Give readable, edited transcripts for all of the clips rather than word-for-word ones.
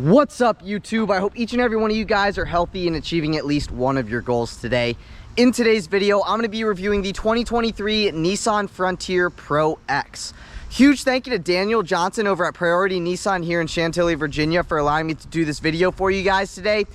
What's up, YouTube? I hope each and every one of you guys are healthy and achieving at least one of your goals today. In today's video, I'm going to be reviewing the 2023 Nissan Frontier Pro-X. Huge thank you to Daniel Johnson over at Priority Nissan here in Chantilly, Virginia for allowing me to do this video for you guys today.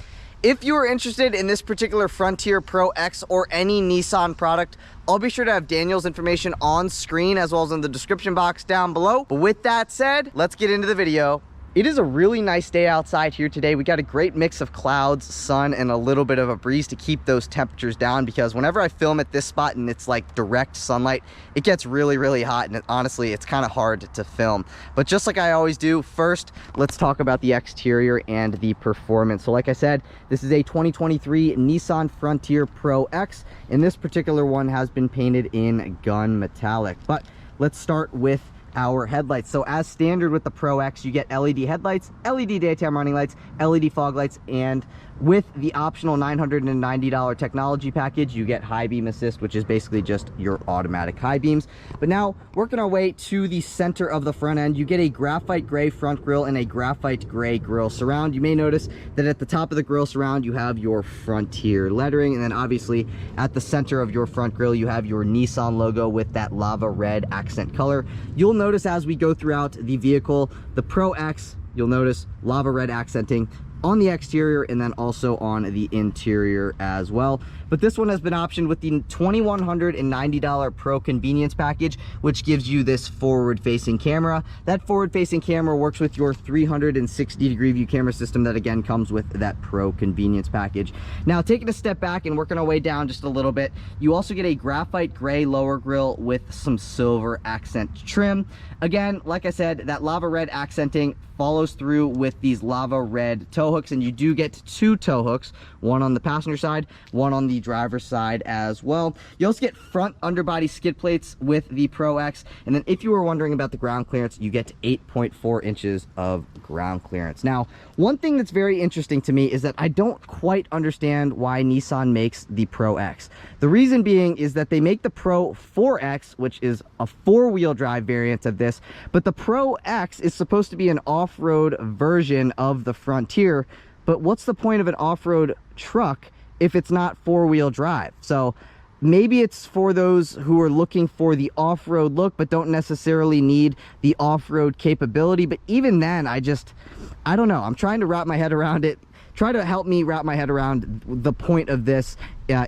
If you are interested in this particular Frontier Pro-X or any Nissan product, I'll be sure to have Daniel's information on screen as well as in the description box down below. But with that said, let's get into the video. It is a really nice day outside here today. We got a great mix of clouds, sun, and a little bit of a breeze to keep those temperatures down, because whenever I film at this spot and it's like direct sunlight, it gets really hot, and honestly, it's kind of hard to film. But just like I always do, first, let's talk about the exterior and the performance. So like I said, this is a 2023 Nissan Frontier Pro-X, and this particular one has been painted in gun metallic. But let's start with our headlights. So as standard with the Pro-X, you get LED headlights, LED daytime running lights, LED fog lights, and with the optional $990 technology package, you get high beam assist, which is basically just your automatic high beams. But now, working our way to the center of the front end, you get a graphite gray front grille and a graphite gray grille surround. You may notice that at the top of the grille surround, you have your Frontier lettering, and then obviously at the center of your front grille, you have your Nissan logo with that lava red accent color. You'll notice as we go throughout the vehicle, the Pro-X, you'll notice lava red accenting on the exterior and then also on the interior as well. But this one has been optioned with the $2,190 Pro Convenience Package, which gives you this forward-facing camera. That forward-facing camera works with your 360-degree view camera system that again comes with that Pro Convenience Package. Now, taking a step back and working our way down just a little bit, you also get a graphite gray lower grille with some silver accent trim. Again, like I said, that lava red accenting follows through with these lava red tow hooks, and you do get two tow hooks, one on the passenger side, one on the driver's side as well. You also get front underbody skid plates with the Pro-X, and then if you were wondering about the ground clearance, you get 8.4 inches of ground clearance. Now, one thing that's very interesting to me is that I don't quite understand why Nissan makes the Pro-X. The reason being is that they make the Pro 4X, which is a four-wheel drive variant of this, but the Pro-X is supposed to be an off-road version of the Frontier. But what's the point of an off-road truck if it's not four-wheel drive? So maybe it's for those who are looking for the off-road look but don't necessarily need the off-road capability. But even then, I don't know. I'm trying to wrap my head around it. Try to help me wrap my head around the point of this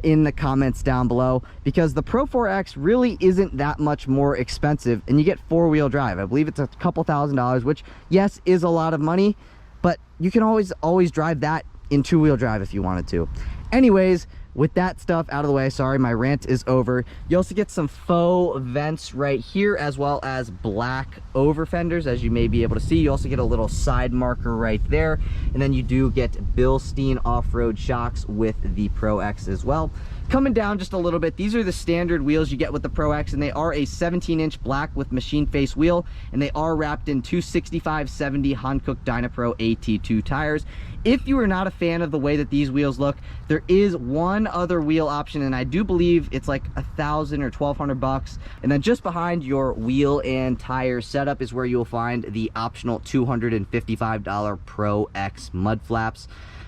in the comments down below, because the Pro 4X really isn't that much more expensive, and you get four-wheel drive. I believe it's a couple $1,000s, which yes is a lot of money, but you can always drive that in two-wheel drive if you wanted to. Anyways, with that stuff out of the way, sorry, my rant is over. You also get some faux vents right here, as well as black over fenders, as you may be able to see. You also get a little side marker right there, and then you do get Bilstein off-road shocks with the Pro-X as well. Coming down just a little bit, these are the standard wheels you get with the Pro-X, and they are a 17-inch black with machine face wheel, and they are wrapped in 265/70 Hankook Dynapro AT2 tires. If you are not a fan of the way that these wheels look, there is one other wheel option, and I do believe it's like $1,000 or $1,200 bucks. And then just behind your wheel and tire setup is where you'll find the optional $255 Pro-X mud flaps.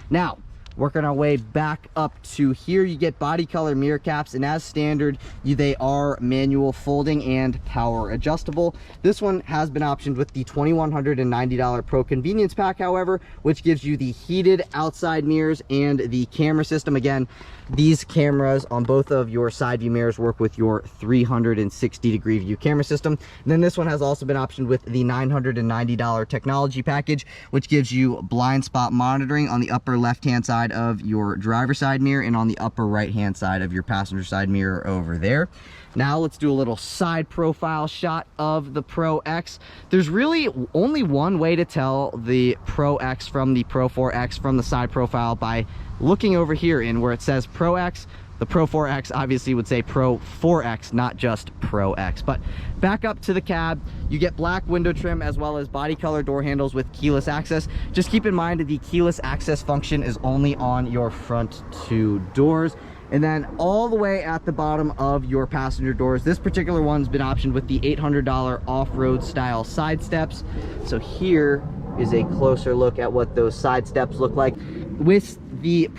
Now, working our way back up to here, you get body color mirror caps, and as standard, they are manual folding and power adjustable. This one has been optioned with the $2,190 Pro Convenience Pack, however, which gives you the heated outside mirrors and the camera system. Again, these cameras on both of your side view mirrors work with your 360-degree view camera system. And then this one has also been optioned with the $990 technology package, which gives you blind spot monitoring on the upper left-hand side of your driver's side mirror and on the upper right-hand side of your passenger side mirror over there. Now let's do a little side profile shot of the Pro-X. There's really only one way to tell the Pro-X from the Pro 4X from the side profile, by looking over here in where it says Pro-X. The Pro 4X obviously would say Pro 4X, not just Pro-X. But back up to the cab, you get black window trim as well as body color door handles with keyless access. Just keep in mind that the keyless access function is only on your front two doors. And then all the way at the bottom of your passenger doors, this particular one's been optioned with the $800 off-road style side steps. So here is a closer look at what those side steps look like. With the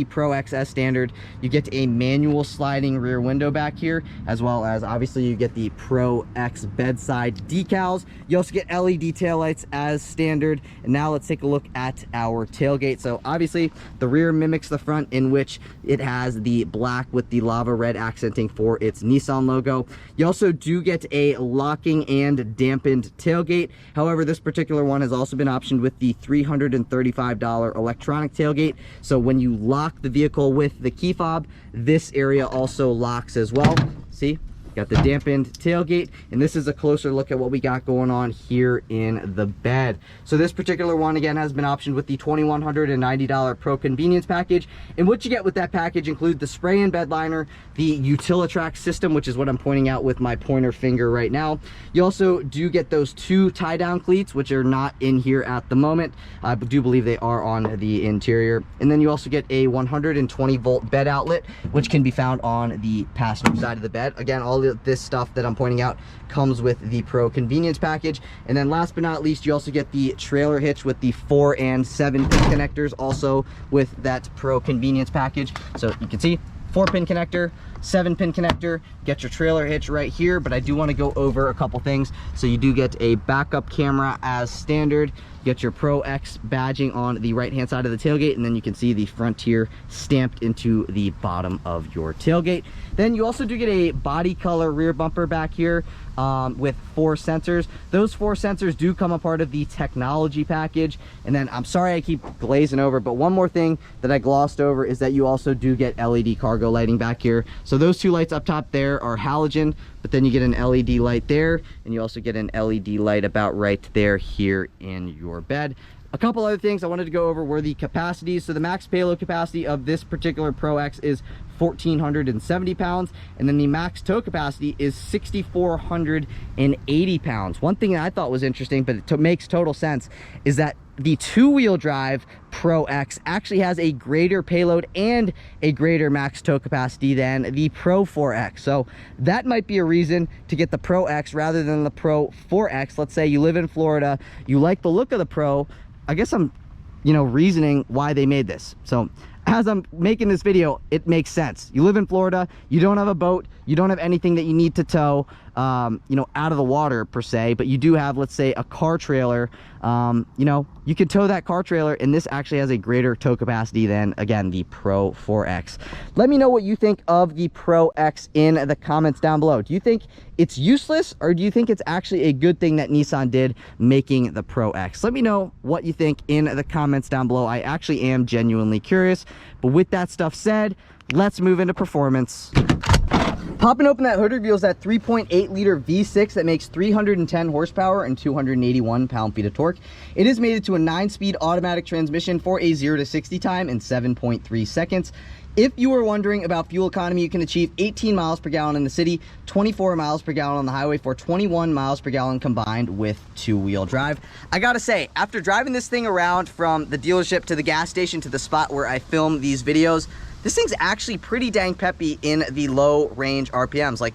Pro-X as standard, you get a manual sliding rear window back here, as well as obviously you get the Pro-X bedside decals. You also get LED taillights as standard. And now let's take a look at our tailgate. So obviously the rear mimics the front, in which it has the black with the lava red accenting for its Nissan logo. You also do get a locking and dampened tailgate. However, this particular one has also been optioned with the $335 electronic tailgate. So when you lock the vehicle with the key fob, this area also locks as well. See? Got the dampened tailgate, and this is a closer look at what we got going on here in the bed. So this particular one, again, has been optioned with the $2,190 Pro Convenience package. And what you get with that package include the spray-in bed liner, the Utilitrack system, which is what I'm pointing out with my pointer finger right now. You also do get those 2 tie-down cleats, which are not in here at the moment. I do believe they are on the interior. And then you also get a 120-volt bed outlet, which can be found on the passenger side of the bed. Again, all this stuff that I'm pointing out comes with the Pro Convenience package. And then last but not least, you also get the trailer hitch with the 4 and 7 pin connectors, also with that Pro Convenience package. So you can see 4-pin connector, 7-pin connector, get your trailer hitch right here. But I do want to go over a couple things. So you do get a backup camera as standard, get your Pro-X badging on the right hand side of the tailgate, and then you can see the Frontier stamped into the bottom of your tailgate. Then you also do get a body color rear bumper back here with 4 sensors. Those 4 sensors do come a part of the technology package. And then I'm sorry I keep glazing over, but one more thing that I glossed over is that you also do get LED cargo lighting back here. So those 2 lights up top there are halogen, but then you get an LED light there, and you also get an LED light about right there here in your bed. A couple other things I wanted to go over were the capacities. So the max payload capacity of this particular Pro-X is 1,470 pounds, and then the max tow capacity is 6,480 pounds. One thing that I thought was interesting, but it makes total sense, is that the 2-wheel drive Pro-X actually has a greater payload and a greater max tow capacity than the Pro 4X. So that might be a reason to get the Pro-X rather than the Pro 4X. Let's say you live in Florida, you like the look of the Pro. I guess I'm, reasoning why they made this. So as I'm making this video, it makes sense. You live in Florida, you don't have a boat, you don't have anything that you need to tow, out of the water per se, but you do have, let's say, a car trailer. You could tow that car trailer, and this actually has a greater tow capacity than, again, the Pro 4X. Let me know what you think of the Pro-X in the comments down below. Do you think it's useless, or do you think it's actually a good thing that Nissan did making the Pro-X? Let me know what you think in the comments down below. I actually am genuinely curious. But with that stuff said, let's move into performance. Popping open that hood reveals that 3.8 liter V6 that makes 310 horsepower and 281 pound-feet of torque. It is mated to a 9-speed automatic transmission for a 0 to 60 time in 7.3 seconds. If you are wondering about fuel economy, you can achieve 18 miles per gallon in the city, 24 miles per gallon on the highway for 21 miles per gallon combined with 2-wheel drive. I gotta say, after driving this thing around from the dealership to the gas station to the spot where I film these videos, this thing's actually pretty dang peppy in the low range RPMs. Like,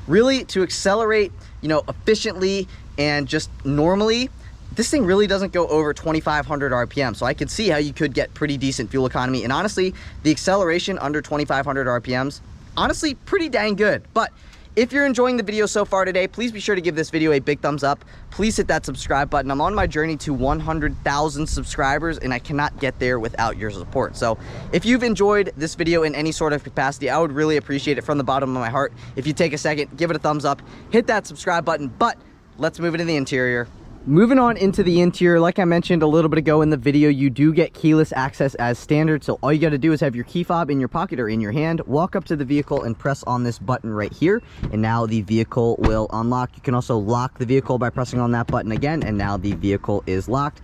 really, to accelerate, efficiently and just normally, this thing really doesn't go over 2,500 RPM. So I could see how you could get pretty decent fuel economy. And honestly, the acceleration under 2,500 RPMs, honestly, pretty dang good. But if you're enjoying the video so far today, please be sure to give this video a big thumbs up. Please hit that subscribe button. I'm on my journey to 100,000 subscribers, and I cannot get there without your support. So if you've enjoyed this video in any sort of capacity, I would really appreciate it from the bottom of my heart if you take a second, give it a thumbs up, hit that subscribe button. But let's move into the interior. Moving on into the interior, like I mentioned a little bit ago in the video, you do get keyless access as standard. So all you got to do is have your key fob in your pocket or in your hand, walk up to the vehicle and press on this button right here, and now the vehicle will unlock. You can also lock the vehicle by pressing on that button again, and now the vehicle is locked.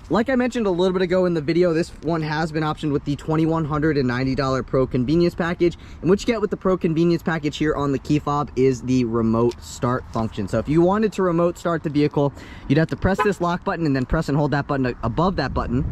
Like I mentioned a little bit ago in the video, this one has been optioned with the $2,190 Pro Convenience package. And what you get with the Pro Convenience package here on the key fob is the remote start function. So if you wanted to remote start the vehicle, you'd have to press this lock button and then press and hold that button above that button.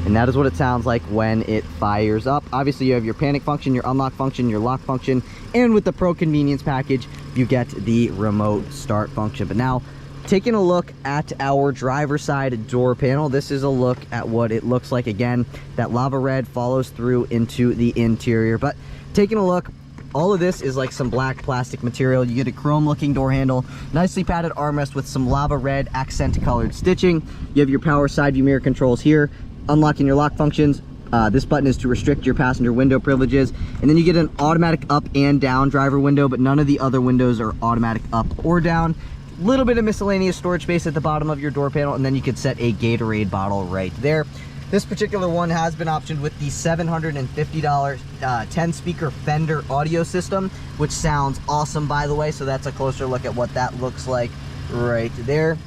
and that is what it sounds like when it fires up. Obviously, you have your panic function, your unlock function, your lock function, and with the Pro Convenience package, you get the remote start function. But now, taking a look at our driver's side door panel, this is a look at what it looks like. Again, that lava red follows through into the interior. But taking a look, all of this is like some black plastic material. You get a chrome looking door handle, nicely padded armrest with some lava red accent colored stitching. You have your power side view mirror controls here, unlocking your lock functions. This button is to restrict your passenger window privileges, and then you get an automatic up and down driver window, but none of the other windows are automatic up or down. Little bit of miscellaneous storage space at the bottom of your door panel, and then you could set a Gatorade bottle right there. This particular one has been optioned with the $750 10 speaker Fender audio system, which sounds awesome, by the way. So that's a closer look at what that looks like right there.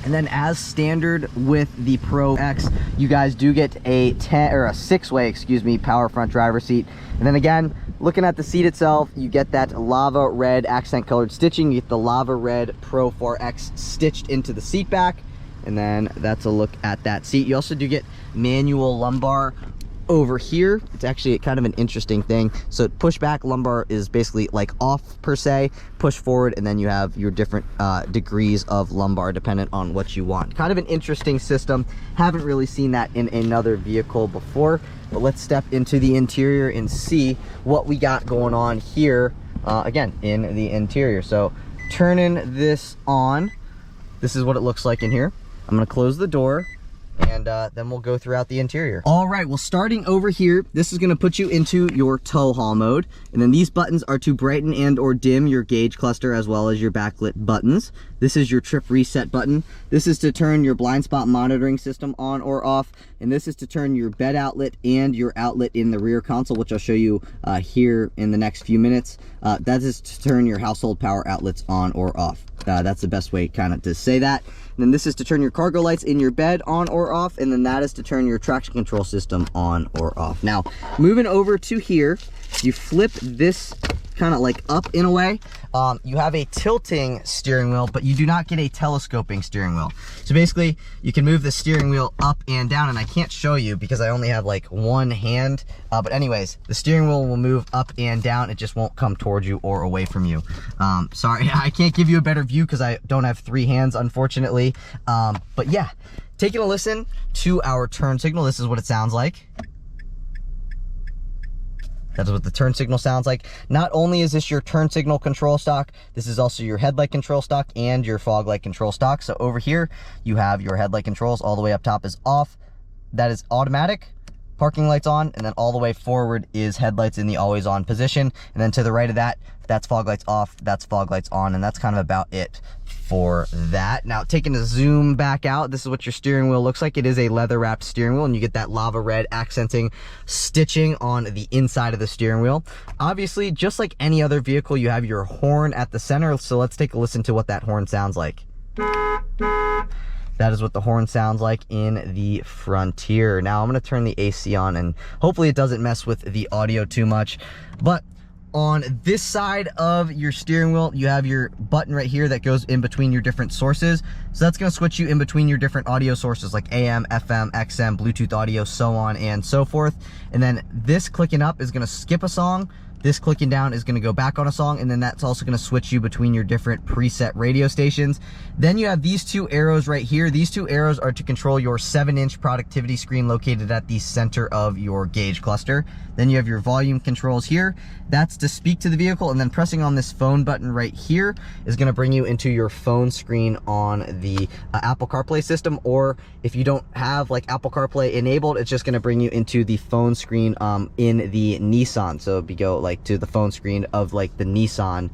And then, as standard with the Pro-X, you guys do get a 6-way, power front driver seat. And then again, looking at the seat itself, you get that lava red accent colored stitching. You get the lava red Pro 4X stitched into the seat back. And then that's a look at that seat. You also do get manual lumbar over here. It's actually kind of an interesting thing. So push back lumbar is basically like off per se, push forward, and then you have your different degrees of lumbar dependent on what you want. Kind of an interesting system. Haven't really seen that in another vehicle before. But let's step into the interior and see what we got going on here, again, in the interior. So turning this on, this is what it looks like in here. I'm gonna close the door, and then we'll go throughout the interior. All right, well, starting over here, this is gonna put you into your tow haul mode. And then these buttons are to brighten and or dim your gauge cluster, as well as your backlit buttons. This is your trip reset button. This is to turn your blind spot monitoring system on or off. And this is to turn your bed outlet and your outlet in the rear console, which I'll show you here in the next few minutes. That is to turn your household power outlets on or off. That's the best way kind of to say that. And then this is to turn your cargo lights in your bed on or off, and then that is to turn your traction control system on or off. Now, moving over to here, you flip this kind of like up in a way. You have a tilting steering wheel, but you do not get a telescoping steering wheel. So basically, you can move the steering wheel up and down, and I can't show you because I only have like one hand. But anyways, the steering wheel will move up and down. It just won't come towards you or away from you. Sorry, I can't give you a better view because I don't have 3 hands, unfortunately. But yeah, taking a listen to our turn signal, this is what it sounds like. That's what the turn signal sounds like. Not only is this your turn signal control stock, this is also your headlight control stock and your fog light control stock. So over here, you have your headlight controls. All the way up top is off. That is automatic. Parking lights on, and then all the way forward is headlights in the always on position. And then to the right of that, that's fog lights off, that's fog lights on, and that's kind of about it for that. Now, taking a zoom back out, this is what your steering wheel looks like. It is a leather wrapped steering wheel, and you get that lava red accenting stitching on the inside of the steering wheel. Obviously, just like any other vehicle, you have your horn at the center. So let's take a listen to what that horn sounds like. That is what the horn sounds like in the Frontier. Now, I'm going to turn the AC on, and hopefully it doesn't mess with the audio too much. But on this side of your steering wheel, you have your button right here that goes in between your different sources. So that's going to switch you in between your different audio sources like AM, FM, XM, Bluetooth audio, so on and so forth. And then this clicking up is going to skip a song. This clicking down is going to go back on a song, and then that's also going to switch you between your different preset radio stations. Then you have these 2 arrows right here. These 2 arrows are to control your 7-inch productivity screen located at the center of your gauge cluster. Then you have your volume controls here. That's to speak to the vehicle, and then pressing on this phone button right here is going to bring you into your phone screen on the Apple CarPlay system, or if you don't have like Apple CarPlay enabled, it's just going to bring you into the phone screen in the Nissan. So if you go like to the phone screen of like the Nissan,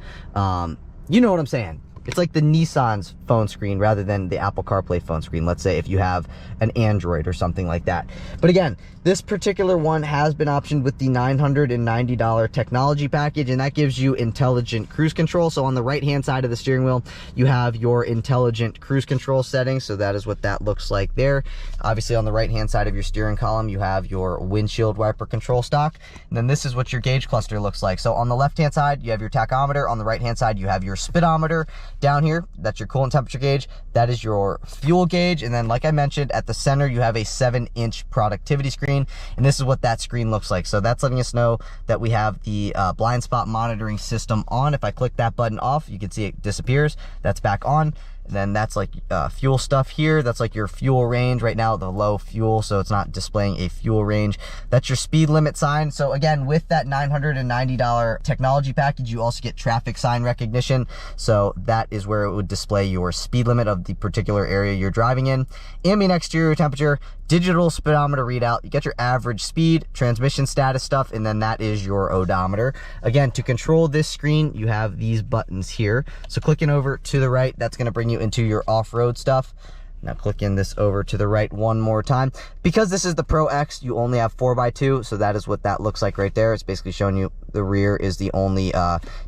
you know what I'm saying. It's like the Nissan's phone screen rather than the Apple CarPlay phone screen. Let's say if you have an Android or something like that. But again, this particular one has been optioned with the $990 technology package, and that gives you intelligent cruise control. So on the right-hand side of the steering wheel, you have your intelligent cruise control settings. So that is what that looks like there. Obviously, on the right-hand side of your steering column, you have your windshield wiper control stock. And then this is what your gauge cluster looks like. So on the left-hand side, you have your tachometer. On the right-hand side, you have your speedometer. Down here, that's your coolant temperature gauge. That is your fuel gauge. And then, like I mentioned, at the center, you have a 7-inch productivity screen. And this is what that screen looks like. So that's letting us know that we have the blind spot monitoring system on. If I click that button off, you can see it disappears. That's back on. And then that's like fuel stuff here. That's like your fuel range right now, the low fuel, so it's not displaying a fuel range. That's your speed limit sign. So again, with that $990 technology package, you also get traffic sign recognition. So that is where it would display your speed limit of the particular area you're driving in. Ambient exterior temperature, digital speedometer readout. You get your average speed, transmission status stuff, and then that is your odometer. Again, to control this screen, you have these buttons here. So clicking over to the right, that's going to bring you into your off-road stuff. Now clicking this over to the right one more time. Because this is the Pro-X, you only have 4x2, so that is what that looks like right there. It's basically showing you the rear is the only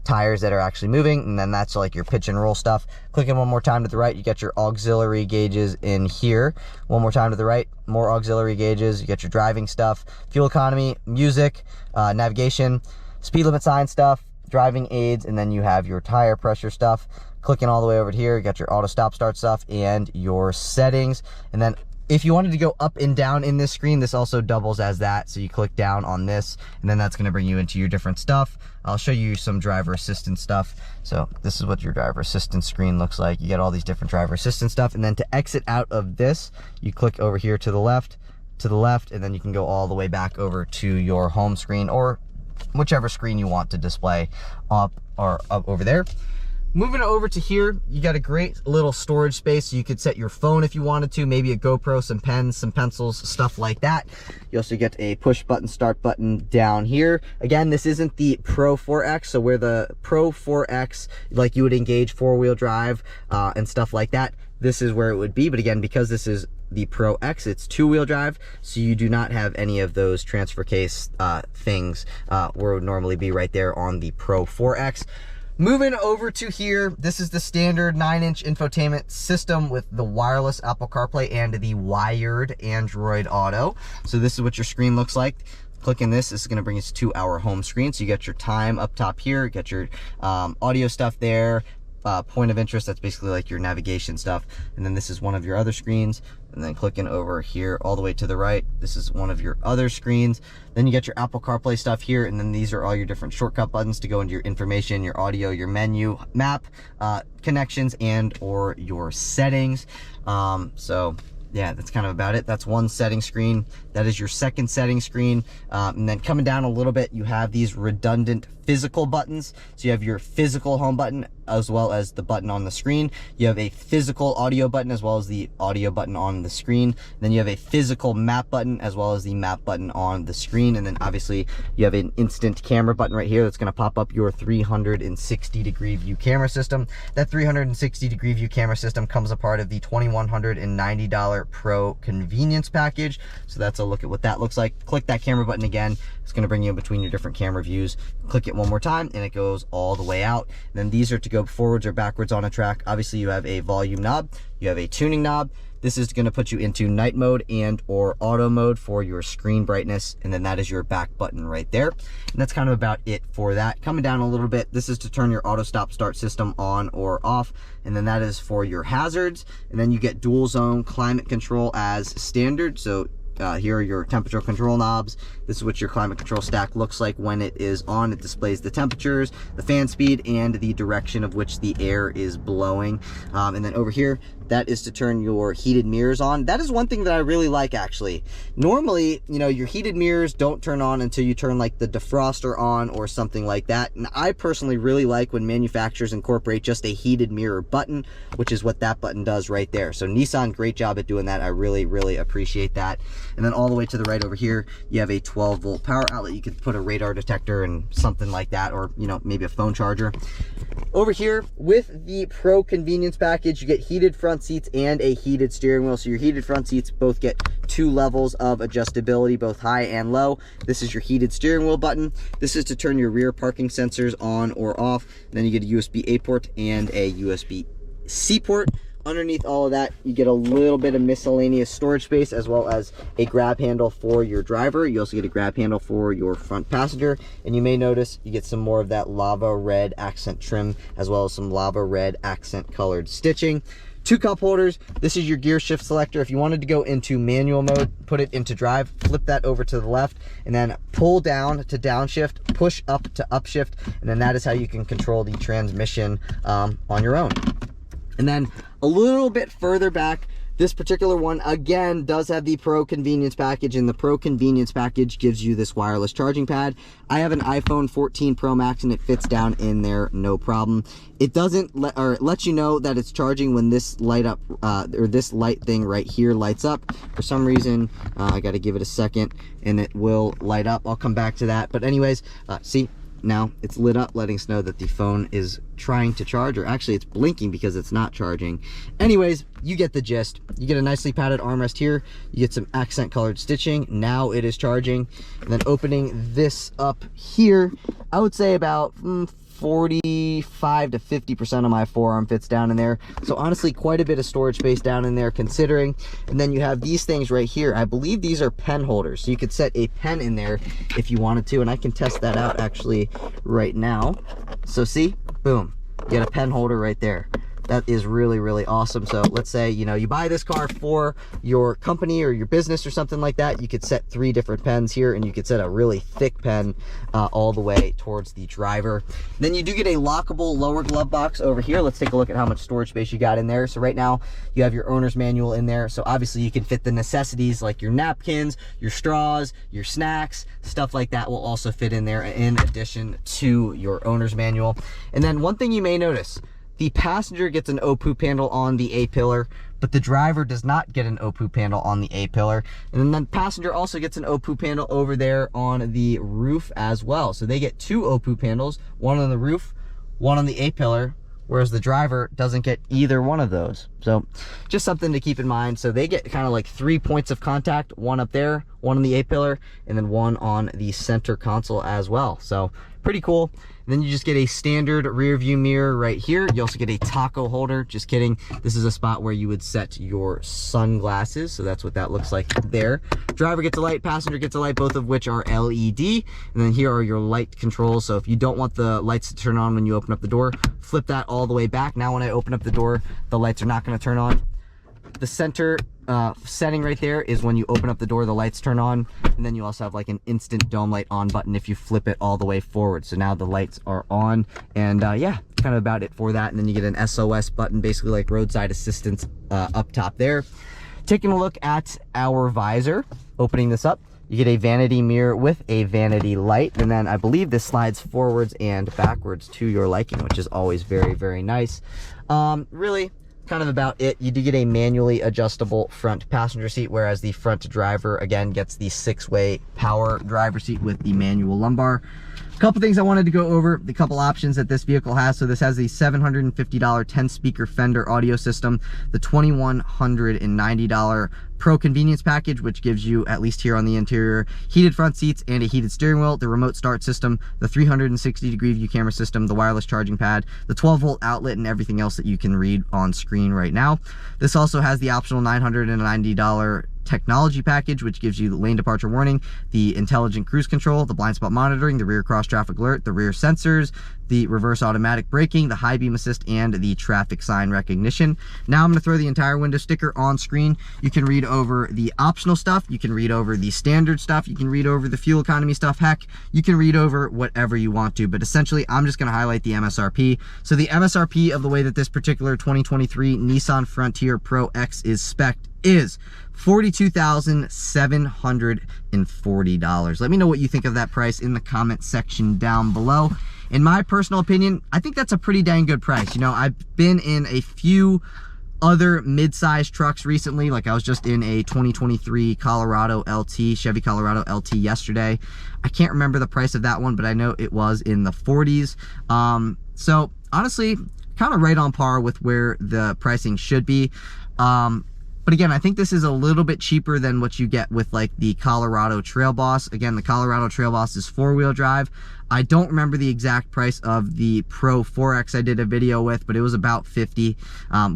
tires that are actually moving, and then that's like your pitch and roll stuff. Clicking one more time to the right, you get your auxiliary gauges in here. One more time to the right, more auxiliary gauges. You get your driving stuff, fuel economy, music, navigation, speed limit sign stuff, driving aids, and then you have your tire pressure stuff. Clicking all the way over here, you got your auto stop start stuff and your settings. And then if you wanted to go up and down in this screen, this also doubles as that. So you click down on this, and then that's going to bring you into your different stuff. I'll show you some driver assistance stuff. So this is what your driver assistance screen looks like. You get all these different driver assistance stuff. And then to exit out of this, you click over here to the left, and then you can go all the way back over to your home screen or whichever screen you want to display up over there. Moving over to here, you got a great little storage space. So you could set your phone if you wanted to, maybe a GoPro, some pens, some pencils, stuff like that. You also get a push button start button down here. Again, this isn't the Pro 4X, so where the Pro 4X, like you would engage 4-wheel drive and stuff like that, this is where it would be. But again, because this is the Pro-X, it's 2-wheel drive, so you do not have any of those transfer case things where it would normally be right there on the Pro 4X. Moving over to here, this is the standard 9-inch infotainment system with the wireless Apple CarPlay and the wired Android Auto. So this is what your screen looks like. Clicking this is going to bring us to our home screen. So you get your time up top here, you get your audio stuff there, point of interest, that's basically like your navigation stuff. And then this is one of your other screens. And then clicking over here all the way to the right, this is one of your other screens. Then you get your Apple CarPlay stuff here, and then these are all your different shortcut buttons to go into your information, your audio, your menu, map, connections, and or your settings. So yeah, that's kind of about it. That's one setting screen. That is your second setting screen. And then coming down a little bit, you have these redundant physical buttons. So you have your physical home button as well as the button on the screen. You have a physical audio button as well as the audio button on the screen. Then you have a physical map button as well as the map button on the screen. And then obviously you have an instant camera button right here that's going to pop up your 360-degree view camera system. That 360-degree view camera system comes a part of the $2,190 Pro convenience package. So that's a look at what that looks like. Click that camera button again. It's going to bring you in between your different camera views. Click it one more time and it goes all the way out. And then these are to go forwards or backwards on a track. Obviously you have a volume knob, you have a tuning knob. This is going to put you into night mode and or auto mode for your screen brightness, and then that is your back button right there. And that's kind of about it for that. Coming down a little bit, this is to turn your auto stop start system on or off, and then that is for your hazards. And then you get dual zone climate control as standard. So here are your temperature control knobs. This is what your climate control stack looks like when it is on. It displays the temperatures, the fan speed, and the direction of which the air is blowing. And then over here, that is to turn your heated mirrors on. That is one thing that I really like, actually. Normally, you know, your heated mirrors don't turn on until you turn like the defroster on or something like that. And I personally really like when manufacturers incorporate just a heated mirror button, which is what that button does right there. So Nissan, great job at doing that. I really, really appreciate that. And then all the way to the right over here, you have a 12-volt power outlet. You could put a radar detector and something like that, or, you know, maybe a phone charger. Over here, with the Pro convenience package, you get heated front seats and a heated steering wheel. So your heated front seats both get 2 levels of adjustability, both high and low. This is your heated steering wheel button. This is to turn your rear parking sensors on or off. Then you get a USB-A port and a USB-C port. underneath all of that, you get a little bit of miscellaneous storage space, as well as a grab handle for your driver. You also get a grab handle for your front passenger, and you may notice you get some more of that lava red accent trim, as well as some lava red accent colored stitching. 2 cup holders. This is your gear shift selector. If you wanted to go into manual mode, put it into drive, flip that over to the left, and then pull down to downshift, push up to upshift, and then that is how you can control the transmission on your own. And then a little bit further back, this particular one again does have the Pro Convenience Package, and the Pro Convenience Package gives you this wireless charging pad. I have an iPhone 14 Pro Max and it fits down in there no problem. It doesn't it lets you know that it's charging when this light up or this light thing right here lights up. For some reason, I got to give it a second and it will light up. I'll come back to that. But anyways, see, now it's lit up, letting us know that the phone is trying to charge, or actually it's blinking because it's not charging. Anyways, you get the gist. You get a nicely padded armrest here, you get some accent colored stitching. Now it is charging. And then opening this up here, I would say about 45 to 50% of my forearm fits down in there. So honestly, quite a bit of storage space down in there considering. And then you have these things right here. I believe these are pen holders, so you could set a pen in there if you wanted to, and I can test that out actually right now. So see, boom, you get a pen holder right there. That is really, really awesome. So let's say, you know, you buy this car for your company or your business or something like that. You could set 3 different pens here, and you could set a really thick pen all the way towards the driver. Then you do get a lockable lower glove box over here. Let's take a look at how much storage space you got in there. So right now you have your owner's manual in there. So obviously you can fit the necessities like your napkins, your straws, your snacks, stuff like that will also fit in there in addition to your owner's manual. And then one thing you may notice, the passenger gets an O-Poop handle on the A-pillar, but the driver does not get an O-Poop handle on the A-pillar. And then the passenger also gets an O-Poop handle over there on the roof as well. So they get 2 O-Poop handles, one on the roof, one on the A-pillar, whereas the driver doesn't get either one of those. So just something to keep in mind. So they get kind of like 3 points of contact, one up there, one on the A-pillar, and then one on the center console as well. So pretty cool. And then you just get a standard rear view mirror right here. You also get a taco holder. Just kidding. This is a spot where you would set your sunglasses. So that's what that looks like there. Driver gets a light, passenger gets a light, both of which are LED. And then here are your light controls. So if you don't want the lights to turn on when you open up the door, flip that all the way back. Now when I open up the door, the lights are not going to turn on. The center setting right there is when you open up the door, the lights turn on. And then you also have like an instant dome light on button if you flip it all the way forward. So now the lights are on. And yeah, kind of about it for that. And then you get an SOS button, basically like roadside assistance up top there. Taking a look at our visor, opening this up, you get a vanity mirror with a vanity light. And then I believe this slides forwards and backwards to your liking, which is always very, very nice. Really, kind of about it. You do get a manually adjustable front passenger seat, whereas the front driver again gets the 6-way power driver seat with the manual lumbar. A couple things I wanted to go over, the couple options that this vehicle has. So this has the $750 10-speaker Fender audio system, the $2,190 Pro Convenience Package, which gives you, at least here on the interior, heated front seats and a heated steering wheel, the remote start system, the 360-degree view camera system, the wireless charging pad, the 12-volt outlet, and everything else that you can read on screen right now. This also has the optional $990 technology package, which gives you the lane departure warning, the intelligent cruise control, the blind spot monitoring, the rear cross traffic alert, the rear sensors, the reverse automatic braking, the high beam assist, and the traffic sign recognition. Now I'm going to throw the entire window sticker on screen. You can read over the optional stuff, you can read over the standard stuff, you can read over the fuel economy stuff, heck, you can read over whatever you want to, but essentially I'm just going to highlight the MSRP. So the MSRP of the way that this particular 2023 Nissan Frontier Pro-X is spec'd is $42,740. Let me know what you think of that price in the comment section down below. In my personal opinion, I think that's a pretty dang good price. You know, I've been in a few other mid-sized trucks recently. Like I was just in a 2023 Colorado LT, Chevy Colorado LT yesterday. I can't remember the price of that one, but I know it was in the 40s. So honestly, kind of right on par with where the pricing should be. But again, I think this is a little bit cheaper than what you get with like the Colorado Trail Boss. Again, the Colorado Trail Boss is 4-wheel drive. I don't remember the exact price of the Pro 4X I did a video with, but it was about $50,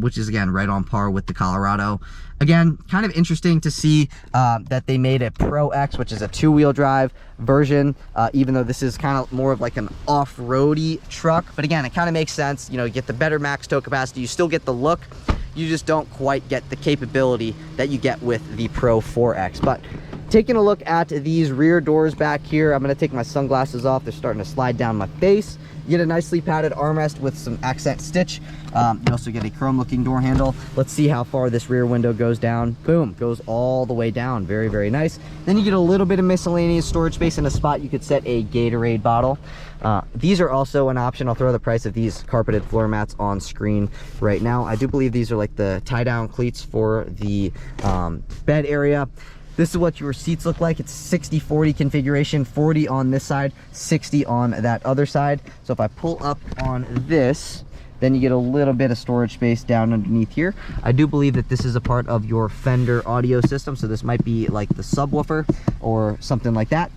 which is again right on par with the Colorado. Again, kind of interesting to see that they made a Pro-X, which is a 2-wheel drive version, even though this is kind of more of like an off-roady truck. But again, it kind of makes sense. You know, you get the better max tow capacity, you still get the look, you just don't quite get the capability that you get with the Pro 4X. But taking a look at these rear doors back here, I'm going to take my sunglasses off. They're starting to slide down my face. You get a nicely padded armrest with some accent stitch. You also get a chrome looking door handle. Let's see how far this rear window goes down. Boom, goes all the way down. Very, very nice. Then you get a little bit of miscellaneous storage space in a spot you could set a Gatorade bottle. These are also an option. I'll throw the price of these carpeted floor mats on screen right now. I do believe these are like the tie down cleats for the bed area. This is what your seats look like. It's 60-40 configuration, 40 on this side, 60 on that other side. So if I pull up on this, then you get a little bit of storage space down underneath here. I do believe that this is a part of your Fender audio system, so this might be like the subwoofer or something like that.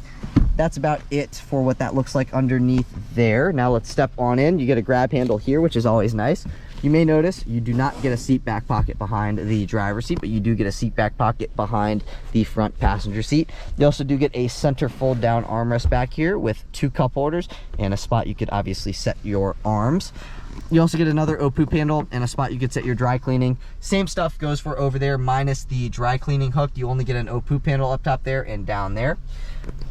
That's about it for what that looks like underneath there. Now let's step on in. You get a grab handle here, which is always nice. You may notice you do not get a seat back pocket behind the driver's seat, but you do get a seat back pocket behind the front passenger seat. You also do get a center fold down armrest back here with 2 cup holders and a spot you could obviously set your arms. You also get another O-Poop handle and a spot you could set your dry cleaning. Same stuff goes for over there, minus the dry cleaning hook. You only get an O-Poop handle up top there and down there.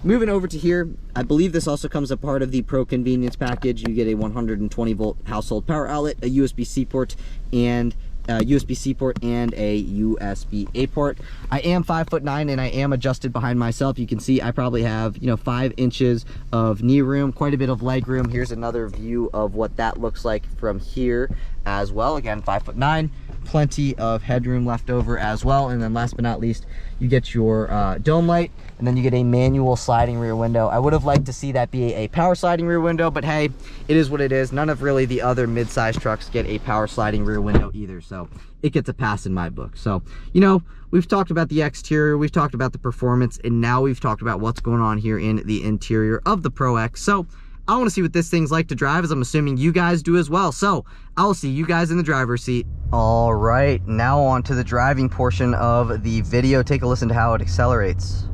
Moving over to here, I believe this also comes a part of the Pro Convenience package. You get a 120 volt household power outlet, a USB-C port, and a USB-C port and a USB-A port. I am 5'9" and I am adjusted behind myself. You can see I probably have, you know, 5 inches of knee room, quite a bit of leg room. Here's another view of what that looks like from here as well. Again, 5'9", plenty of headroom left over as well. And then last but not least, you get your dome light, and then you get a manual sliding rear window. I would have liked to see that be a power sliding rear window, but hey, it is what it is. None of really the other mid-size trucks get a power sliding rear window either, so it gets a pass in my book. So, you know, we've talked about the exterior, we've talked about the performance, and now we've talked about what's going on here in the interior of the Pro-X. So I want to see what this thing's like to drive, as I'm assuming you guys do as well. So I'll see you guys in the driver's seat. All right, now on to the driving portion of the video. Take a listen to how it accelerates.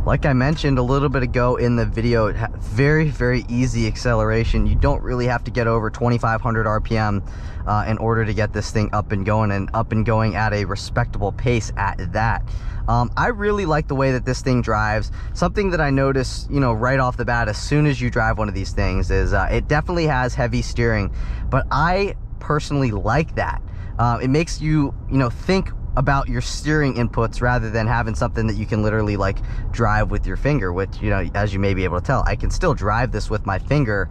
Like I mentioned a little bit ago in the video, it very, very easy acceleration. You don't really have to get over 2,500 RPM in order to get this thing up and going at a respectable pace at that. I really like the way that this thing drives. Something that I notice, you know, right off the bat as soon as you drive one of these things is it definitely has heavy steering, but I personally like that. It makes you, you know, think about your steering inputs rather than having something that you can literally like drive with your finger, which, you know, as you may be able to tell, I can still drive this with my finger,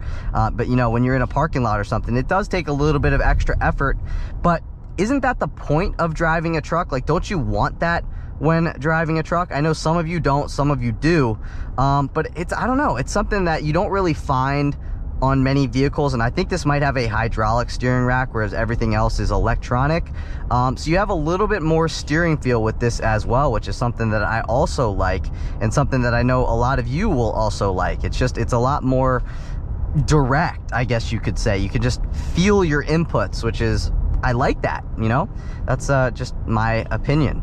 but you know, when you're in a parking lot or something, it does take a little bit of extra effort. But isn't that the point of driving a truck? Like, don't you want that when driving a truck? I know some of you don't, some of you do, but it's, I don't know, it's something that you don't really find on many vehicles, and I think this might have a hydraulic steering rack, whereas everything else is electronic. So you have a little bit more steering feel with this as well, which is something that I also like, and something that I know a lot of you will also like. It's just, it's a lot more direct, I guess you could say. You can just feel your inputs, which is, I like that, you know? That's just my opinion.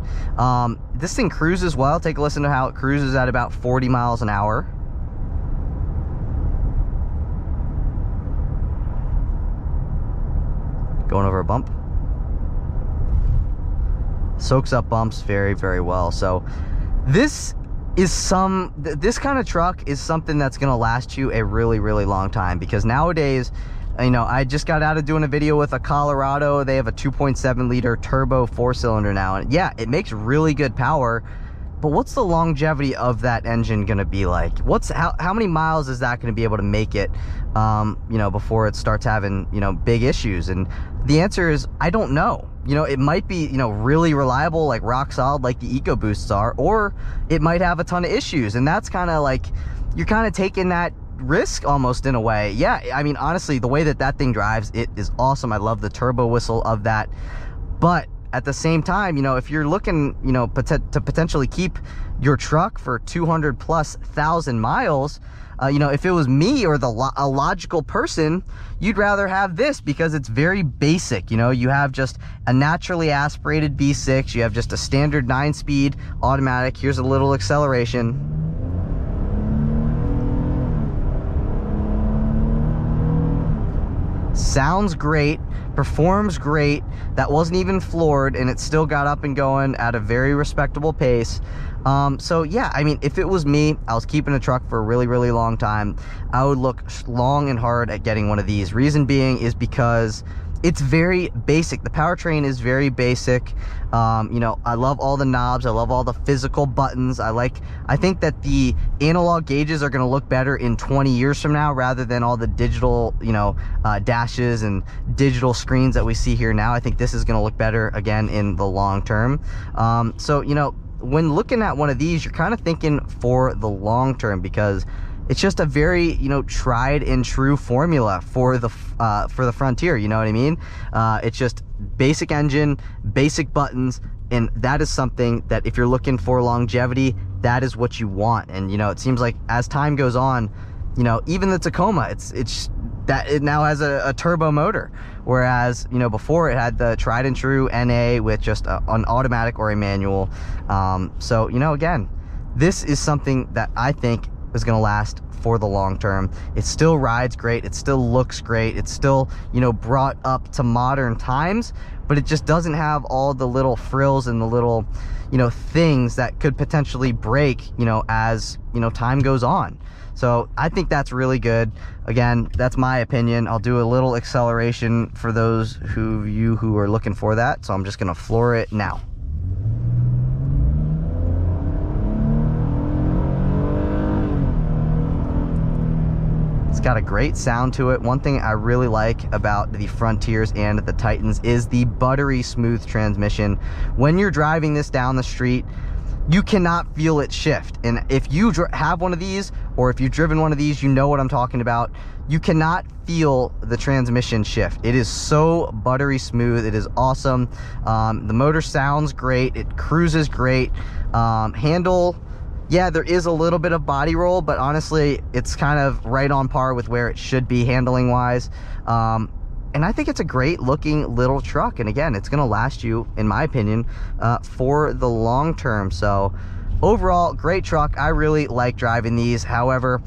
This thing cruises well. Take a listen to how it cruises at about 40 miles an hour. Going over a bump. Soaks up bumps very, very well. So this is this kind of truck is something that's going to last you a really, really long time, because nowadays, you know, I just got out of doing a video with a Colorado. They have a 2.7 liter turbo 4-cylinder now, and yeah, it makes really good power. But what's the longevity of that engine going to be like? How many miles is that going to be able to make it, you know, before it starts having, you know, big issues? And the answer is, I don't know. You know, it might be, you know, really reliable, like rock solid, like the EcoBoosts are, or it might have a ton of issues. And that's kind of like, you're kind of taking that risk almost in a way. Yeah, I mean, honestly, the way that that thing drives, it is awesome. I love the turbo whistle of that. But at the same time, you know, if you're looking, you know, to potentially keep your truck for 200,000+ miles, you know, if it was me or a logical person, you'd rather have this because it's very basic. You know, you have just a naturally aspirated V6, you have just a standard 9-speed automatic. Here's a little acceleration. Sounds great, performs great. That wasn't even floored, and it still got up and going at a very respectable pace. So yeah, I mean, if it was me, I was keeping a truck for a really, really long time, I would look long and hard at getting one of these. Reason being is because it's very basic. The powertrain is very basic. You know, I love all the knobs. I love all the physical buttons. I think that the analog gauges are going to look better in 20 years from now rather than all the digital, you know, dashes and digital screens that we see here now. I think this is going to look better again in the long term. So, you know, when looking at one of these, you're kind of thinking for the long term because it's just a very, you know, tried and true formula for the Frontier. You know what I mean? It's just basic engine, basic buttons, and that is something that if you're looking for longevity, that is what you want. And you know, it seems like as time goes on, you know, even the Tacoma, it's that it now has a turbo motor, whereas, you know, before it had the tried and true NA with just an automatic or a manual. So, you know, again, this is something that I think is going to last for the long term. It still rides great, it still looks great, it's still, you know, brought up to modern times, but it just doesn't have all the little frills and the little, you know, things that could potentially break, you know, as, you know, time goes on. So I think that's really good. Again, that's my opinion. I'll do a little acceleration for those who are looking for that. So I'm just going to floor it now. It's got a great sound to it. One thing I really like about the Frontiers and the Titans is the buttery smooth transmission. When you're driving this down the street, you cannot feel it shift. And if you have one of these, or if you've driven one of these, you know what I'm talking about. You cannot feel the transmission shift. It is so buttery smooth. It is awesome. The motor sounds great. It cruises great. Handle, yeah, there is a little bit of body roll, but honestly, it's kind of right on par with where it should be handling wise. And I think it's a great looking little truck. And again, it's going to last you, in my opinion, for the long term. So overall, great truck. I really like driving these. However,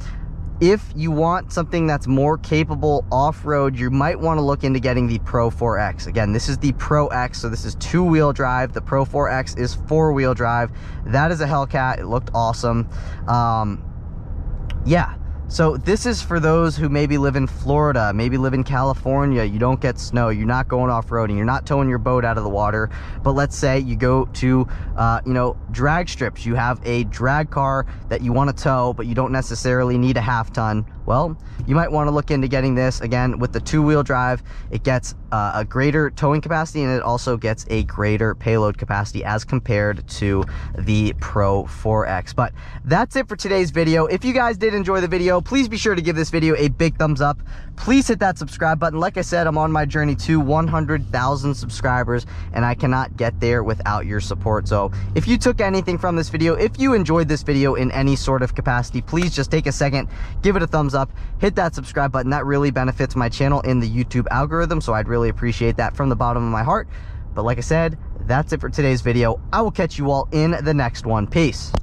if you want something that's more capable off-road, you might want to look into getting the Pro 4X. Again, this is the Pro-X, so this is 2-wheel drive. The Pro 4X is 4-wheel drive. That is a Hellcat. It looked awesome. Yeah. So this is for those who maybe live in Florida, maybe live in California, you don't get snow, you're not going off-roading, you're not towing your boat out of the water, but let's say you go to, you know, drag strips, you have a drag car that you want to tow, but you don't necessarily need a half-ton. Well, you might want to look into getting this. Again, with the 2-wheel drive, it gets a greater towing capacity, and it also gets a greater payload capacity as compared to the Pro 4X. But that's it for today's video. If you guys did enjoy the video, please be sure to give this video a big thumbs up. Please hit that subscribe button. Like I said, I'm on my journey to 100,000 subscribers, and I cannot get there without your support. So if you took anything from this video, if you enjoyed this video in any sort of capacity, please just take a second, give it a thumbs up, hit that subscribe button. That really benefits my channel in the YouTube algorithm, so I'd really appreciate that from the bottom of my heart. But like I said, that's it for today's video. I will catch you all in the next one. Peace.